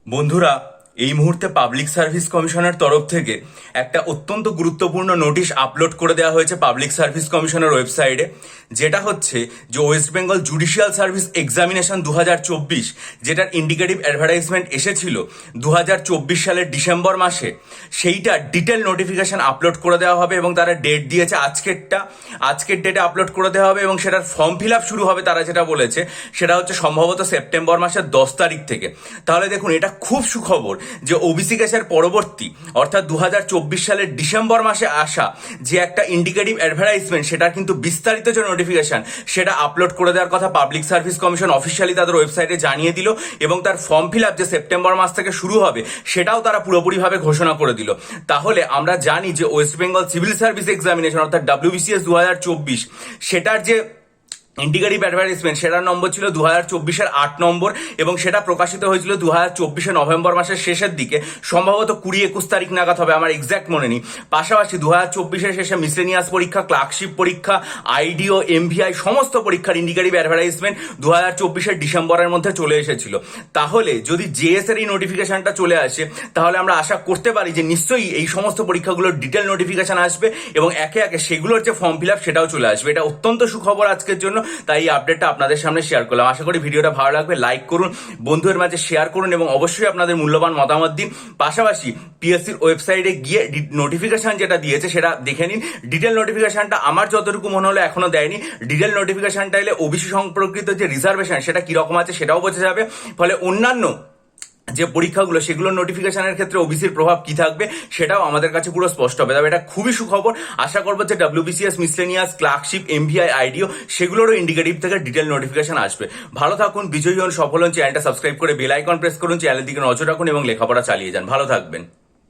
বন্ধুরা, এই মুহূর্তে পাবলিক সার্ভিস কমিশনের তরফ থেকে একটা অত্যন্ত গুরুত্বপূর্ণ নোটিশ আপলোড করে দেওয়া হয়েছে পাবলিক সার্ভিস কমিশনের ওয়েবসাইটে, যেটা হচ্ছে যে West Bengal judicial service examination 2024, যেটার ইন্ডিকেটিভ অ্যাডভার্টাইজমেন্ট এসেছিল 2024 সালের ডিসেম্বর মাসে, সেইটা ডিটেল নোটিফিকেশন আপলোড করে দেওয়া হবে এবং তারা ডেট দিয়েছে আজকের ডেটে আপলোড করে দেওয়া হবে এবং সেটার ফর্ম ফিল আপ শুরু হবে। তারা যেটা বলেছে সেটা হচ্ছে সম্ভবত সেপ্টেম্বর মাসের 10 তারিখ থেকে। তাহলে দেখুন, এটা খুব সুখবর যে ওবিসি কেসের পরবর্তী অর্থাৎ 2024 সালের ডিসেম্বর মাসে আসা যে একটা ইন্ডিকেটিভ অ্যাডভার্টাইজমেন্ট, সেটা কিন্তু বিস্তারিত যে নোটিফিকেশন সেটা আপলোড করে দেওয়ার কথা পাবলিক সার্ভিস কমিশন অফিসিয়ালি তাদের ওয়েবসাইটে জানিয়ে দিল এবং তার ফর্ম ফিল আপ যে সেপ্টেম্বর মাস থেকে শুরু হবে সেটাও তারা পুরোপুরিভাবে ঘোষণা করে দিল। তাহলে আমরা জানি যে West Bengal civil service examination অর্থাৎ WBCS 2024, সেটার যে ইন্ডিকেটিভ অ্যাডভার্টাইজমেন্ট সেটার নম্বর ছিল 2024-এর 8 নম্বর এবং সেটা প্রকাশিত হয়েছিল 2024-এর নভেম্বর মাসের শেষের দিকে, সম্ভবত 20-21 তারিখ নাগাদ হবে, আমার এক্স্যাক্ট মনে নেই। পাশাপাশি 2024-এর শেষে মিসলেনিয়াস পরীক্ষা, ক্লার্কশিপ পরীক্ষা, আইডিও, MVI সমস্ত পরীক্ষার ইন্ডিকেটিভ অ্যাডভার্টাইজমেন্ট 2024-এর ডিসেম্বরের মধ্যে চলে এসেছিল। তাহলে যদি জেএস এর এই নোটিফিকেশনটা চলে আসে, তাহলে আমরা আশা করতে পারি যে নিশ্চয়ই এই সমস্ত পরীক্ষাগুলোর ডিটেল নোটিফিকেশন আসবে এবং একে একে সেগুলোর যে ফর্ম ফিল আপ সেটাও চলে আসবে। এটা অত্যন্ত সুখবর আজকের জন্য, তাই এই আপডেটটা আপনাদের সামনে শেয়ার করলাম। আশা করি ভিডিওটা ভালো লাগবে। লাইক করুন, বন্ধুদের মাঝে শেয়ার করুন এবং অবশ্যই আপনাদের মূল্যবান মতামত দিন। পাশাপাশি পিএসসির ওয়েবসাইটে গিয়ে নোটিফিকেশন যেটা দিয়েছে সেটা দেখে নিন। ডিটেল নোটিফিকেশনটা আমার যতটুকু মনে হলো এখনো দেয়নি। ডিটেল নোটিফিকেশনটা এলে ওবিসি সম্পর্কিত যে রিজার্ভেশন সেটা কিরকম আছে সেটাও বোঝা যাবে। ফলে অন্যান্য যে পরীক্ষাগুলো সেগুলোর নোটিফিকেশনের ক্ষেত্রে ওবিসির প্রভাব কি থাকবে সেটাও আমাদের কাছে পুরো স্পষ্ট হবে। তবে এটা খুবই সুখবর। আশা করবো যে WBCS, মিসলেনিয়াস, ক্লার্কশিপ, MVI, আইডিও সেগুলোরও ইন্ডিকেটিভ থেকে ডিটেল নোটিফিকেশন আসবে। ভালো থাকুন, বিজয়ী হন, সফল হন। চ্যানেলটা সাবস্ক্রাইব করে বেল আইকন প্রেস করুন, চ্যানেলের দিকে নজর রাখুন এবং লেখাপড়া চালিয়ে যান। ভালো থাকবেন।